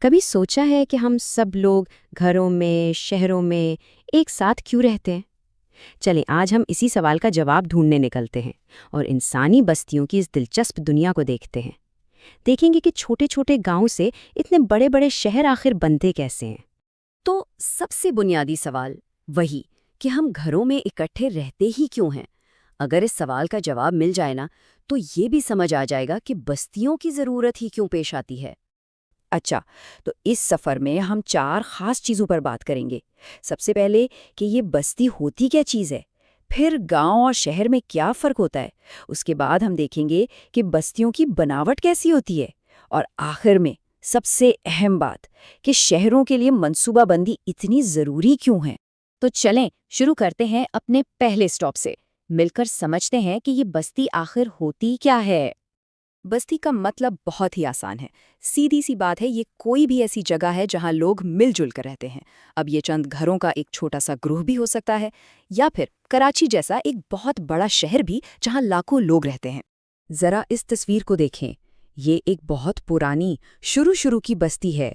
کبھی سوچا ہے کہ ہم سب لوگ گھروں میں، شہروں میں ایک ساتھ کیوں رہتے ہیں؟ چلیں آج ہم اسی سوال کا جواب ڈھونڈنے نکلتے ہیں اور انسانی بستیوں کی اس دلچسپ دنیا کو دیکھتے ہیں۔ دیکھیں گے کہ چھوٹے چھوٹے گاؤں سے اتنے بڑے بڑے شہر آخر بنتے کیسے ہیں۔ تو سب سے بنیادی سوال وہی کہ ہم گھروں میں اکٹھے رہتے ہی کیوں ہیں؟ اگر اس سوال کا جواب مل جائے نا تو یہ بھی سمجھ آ جائے گا کہ بستیوں کی ضرورت ہی کیوں پیش آتی ہے۔ اچھا، تو اس سفر میں ہم 4 خاص چیزوں پر بات کریں گے۔ سب سے پہلے کہ یہ بستی ہوتی کیا چیز ہے، پھر گاؤں اور شہر میں کیا فرق ہوتا ہے، اس کے بعد ہم دیکھیں گے کہ بستیوں کی بناوٹ کیسی ہوتی ہے، اور آخر میں سب سے اہم بات کہ شہروں کے لیے منصوبہ بندی اتنی ضروری کیوں ہے۔ تو چلیں شروع کرتے ہیں اپنے پہلے سٹاپ سے، مل کر سمجھتے ہیں کہ یہ بستی آخر ہوتی کیا ہے۔ بستی کا مطلب بہت ہی آسان ہے، سیدھی سی بات ہے، یہ کوئی بھی ایسی جگہ ہے جہاں لوگ مل جل کر رہتے ہیں۔ اب یہ چند گھروں کا ایک چھوٹا سا گروہ بھی ہو سکتا ہے، یا پھر کراچی جیسا ایک بہت بڑا شہر بھی جہاں لاکھوں لوگ رہتے ہیں۔ ذرا اس تصویر کو دیکھیں، یہ ایک بہت پرانی شروع کی بستی ہے۔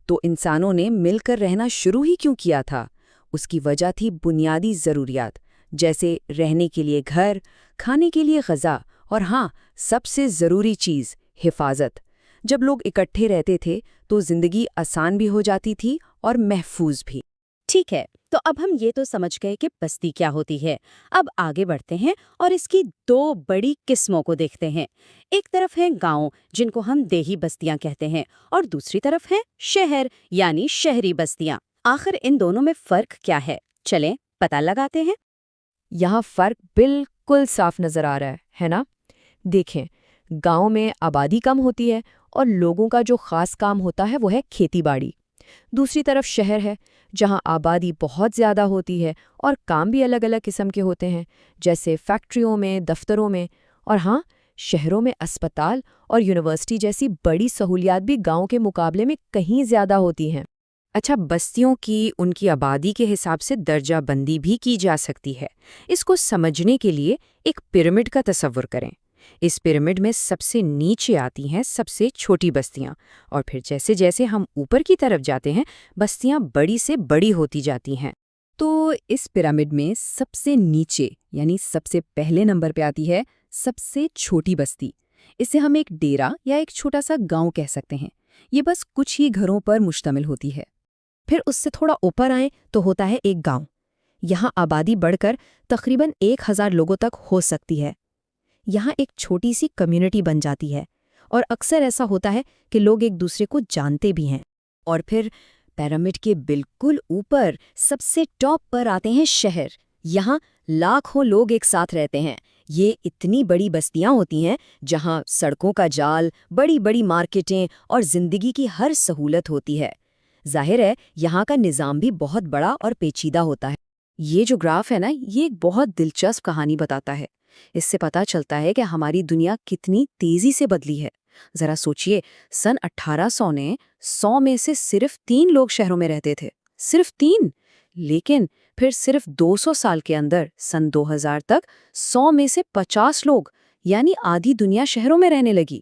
تو انسانوں نے مل کر رہنا شروع ہی کیوں کیا تھا؟ اس کی وجہ تھی بنیادی ضروریات، جیسے رہنے کے لیے گھر، کھانے کے لیے غذا، اور ہاں، سب سے ضروری چیز حفاظت۔ جب لوگ اکٹھے رہتے تھے تو زندگی آسان بھی ہو جاتی تھی اور محفوظ بھی۔ ٹھیک ہے، تو اب ہم یہ تو سمجھ گئے کہ بستی کیا ہوتی ہے۔ اب آگے بڑھتے ہیں اور اس کی 2 بڑی قسموں کو دیکھتے ہیں۔ ایک طرف ہیں گاؤں، جن کو ہم دیہی بستیاں کہتے ہیں، اور دوسری طرف ہیں شہر، یعنی شہری بستیاں۔ آخر ان دونوں میں فرق کیا ہے؟ چلیں پتہ لگاتے ہیں۔ یہاں فرق بالکل صاف نظر آ رہا ہے نا؟ دیکھیں، گاؤں میں آبادی کم ہوتی ہے اور لوگوں کا جو خاص کام ہوتا ہے وہ ہے کھیتی باڑی۔ دوسری طرف شہر ہے، جہاں آبادی بہت زیادہ ہوتی ہے اور کام بھی الگ الگ قسم کے ہوتے ہیں، جیسے فیکٹریوں میں، دفتروں میں، اور ہاں، شہروں میں اسپتال اور یونیورسٹی جیسی بڑی سہولیات بھی گاؤں کے مقابلے میں کہیں زیادہ ہوتی ہیں۔ اچھا، بستیوں کی ان کی آبادی کے حساب سے درجہ بندی بھی کی جا سکتی ہے۔ اس کو سمجھنے کے لیے ایک پیرامڈ کا تصور کریں۔ اس پیرامڈ میں سب سے نیچے آتی ہیں سب سے چھوٹی بستیاں، اور پھر جیسے جیسے ہم اوپر کی طرف جاتے ہیں بستیاں بڑی سے بڑی ہوتی جاتی ہیں۔ تو اس پیرامڈ میں سب سے نیچے یعنی سب سے پہلے نمبر پہ آتی ہے سب سے چھوٹی بستی۔ اسے ہم ایک ڈیرا یا ایک چھوٹا سا گاؤں کہہ سکتے ہیں۔ یہ بس کچھ ہی گھروں پر مشتمل ہوتی ہے۔ پھر اس سے تھوڑا اوپر آئیں تو ہوتا ہے ایک گاؤں۔ یہاں آبادی بڑھ کر تقریباً 1000 لوگوں تک ہو سکتی ہے۔ یہاں ایک چھوٹی سی کمیونٹی بن جاتی ہے، اور اکثر ایسا ہوتا ہے کہ لوگ ایک دوسرے کو جانتے بھی ہیں۔ اور پھر پیرامڈ کے بالکل اوپر سب سے ٹاپ پر آتے ہیں شہر۔ یہاں لاکھوں لوگ ایک ساتھ رہتے ہیں۔ یہ اتنی بڑی بستیاں ہوتی ہیں جہاں سڑکوں کا جال، بڑی بڑی مارکیٹیں اور زندگی کی ہر سہولت ہوتی ہے۔ ظاہر ہے یہاں کا نظام بھی بہت بڑا اور پیچیدہ ہوتا ہے۔ یہ جو گراف ہے نا، یہ ایک بہت دلچسپ کہانی بتاتا ہے۔ اس سے پتہ چلتا ہے کہ ہماری دنیا کتنی تیزی سے بدلی ہے۔ ذرا سوچئے، سن 1800 نے 100 میں سے صرف 3 لوگ شہروں میں رہتے تھے، صرف 3۔ لیکن پھر صرف 200 سال کے اندر سن 2000 تک 100 میں سے 50 لوگ، یعنی آدھی دنیا شہروں میں رہنے لگی۔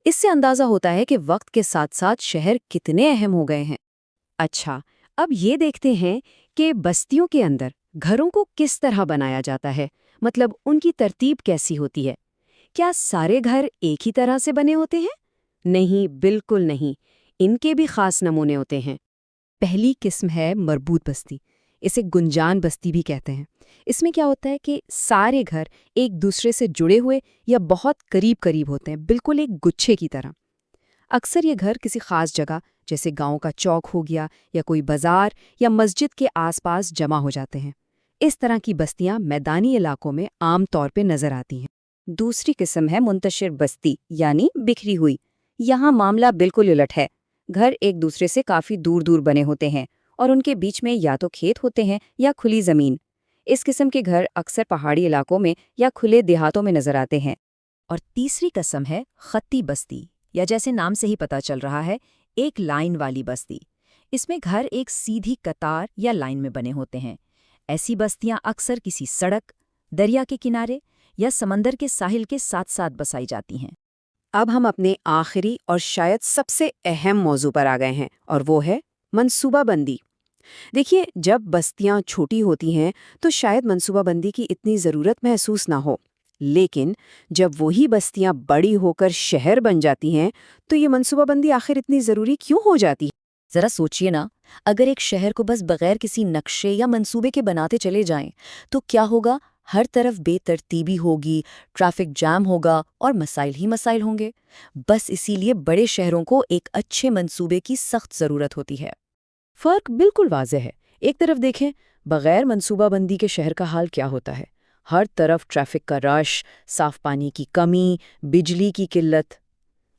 اس سے اندازہ ہوتا ہے کہ وقت کے ساتھ ساتھ شہر کتنے اہم ہو گئے ہیں۔ اچھا، اب یہ دیکھتے ہیں کہ بستیوں کے اندر گھروں کو کس طرح بنایا جاتا ہے، مطلب ان کی ترتیب کیسی ہوتی ہے۔ کیا سارے گھر ایک ہی طرح سے بنے ہوتے ہیں؟ نہیں، بالکل نہیں، ان کے بھی خاص نمونے ہوتے ہیں۔ پہلی قسم ہے مربوط بستی، اسے گنجان بستی بھی کہتے ہیں۔ اس میں کیا ہوتا ہے کہ سارے گھر ایک دوسرے سے جڑے ہوئے یا بہت قریب قریب ہوتے ہیں، بالکل ایک گچھے کی طرح۔ اکثر یہ گھر کسی خاص جگہ جیسے گاؤں کا چوک ہو گیا یا کوئی بازار یا مسجد کے آس پاس جمع ہو جاتے ہیں۔ اس طرح کی بستیاں میدانی علاقوں میں عام طور پہ نظر آتی ہیں۔ دوسری قسم ہے منتشر بستی، یعنی بکھری ہوئی۔ یہاں معاملہ بالکل الٹ ہے۔ گھر ایک دوسرے سے کافی دور دور بنے ہوتے ہیں اور ان کے بیچ میں یا تو کھیت ہوتے ہیں یا کھلی زمین۔ اس قسم کے گھر اکثر پہاڑی علاقوں میں یا کھلے دیہاتوں میں نظر آتے ہیں۔ اور تیسری قسم ہے خطی بستی، یا جیسے نام سے ہی پتہ چل رہا ہے، ایک لائن والی بستی۔ اس میں گھر ایک سیدھی قطار یا لائن میں بنے ہوتے ہیں۔ ایسی بستیاں اکثر کسی سڑک، دریا کے کنارے یا سمندر کے ساحل کے ساتھ ساتھ بسائی جاتی ہیں۔ اب ہم اپنے آخری اور شاید سب سے اہم موضوع پر آ گئے ہیں، اور وہ ہے منصوبہ بندی۔ دیکھیے، جب بستیاں چھوٹی ہوتی ہیں تو شاید منصوبہ بندی کی اتنی ضرورت محسوس نہ ہو، لیکن جب وہی بستیاں بڑی ہو کر شہر بن جاتی ہیں تو یہ منصوبہ بندی آخر اتنی ضروری کیوں ہو جاتی ہے؟ ذرا سوچئے نا، اگر ایک شہر کو بس بغیر کسی نقشے یا منصوبے کے بناتے چلے جائیں تو کیا ہوگا؟ ہر طرف بے ترتیبی ہوگی، ٹریفک جام ہوگا اور مسائل ہی مسائل ہوں گے۔ بس اسی لیے بڑے شہروں کو ایک اچھے منصوبے کی سخت ضرورت ہوتی ہے۔ فرق بالکل واضح ہے۔ ایک طرف دیکھیں، بغیر منصوبہ بندی کے شہر کا حال کیا ہوتا ہے؟ ہر طرف ٹریفک کا رش، صاف پانی کی کمی، بجلی کی قلت۔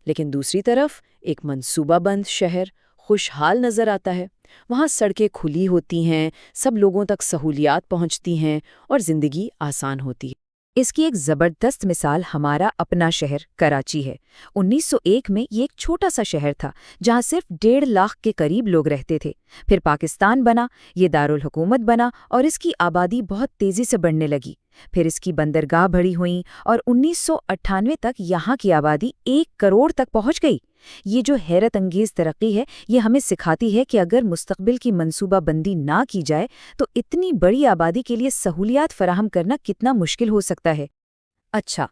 لیکن دوسری طرف ایک منصوبہ بند شہر خوشحال نظر آتا ہے۔ وہاں سڑکیں کھلی ہوتی ہیں، سب لوگوں تک سہولیات پہنچتی ہیں اور زندگی آسان ہوتی ہے۔ اس کی ایک زبردست مثال ہمارا اپنا شہر کراچی ہے۔ 1901 میں یہ ایک چھوٹا سا شہر تھا جہاں صرف 1.5 لاکھ کے قریب لوگ رہتے تھے۔ پھر پاکستان بنا، یہ دارالحکومت بنا اور اس کی آبادی بہت تیزی سے بڑھنے لگی۔ پھر اس کی بندرگاہ بڑی ہوئیں اور 1998 تک یہاں کی آبادی 1 کروڑ تک پہنچ گئی۔ یہ جو حیرت انگیز ترقی ہے، یہ ہمیں سکھاتی ہے کہ اگر مستقبل کی منصوبہ بندی نہ کی جائے تو اتنی بڑی آبادی کے لیے سہولیات فراہم کرنا کتنا مشکل ہو سکتا ہے۔ اچھا،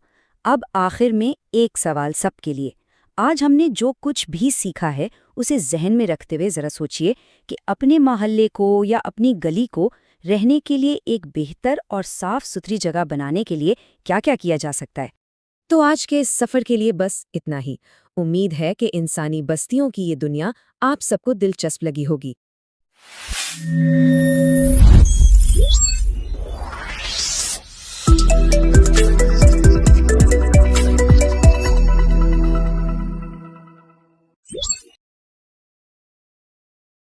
اب آخر میں ایک سوال سب کے لیے۔ آج ہم نے جو کچھ بھی سیکھا ہے اسے ذہن میں رکھتے ہوئے ذرا سوچئے کہ اپنے محلے کو یا اپنی گلی کو رہنے کے لیے ایک بہتر اور صاف ستھری جگہ بنانے کے لیے کیا کیا کیا جا سکتا ہے۔ تو آج کے اس سفر کے لیے بس اتنا ہی۔ امید ہے کہ انسانی بستیوں کی یہ دنیا آپ سب کو دلچسپ لگی ہوگی۔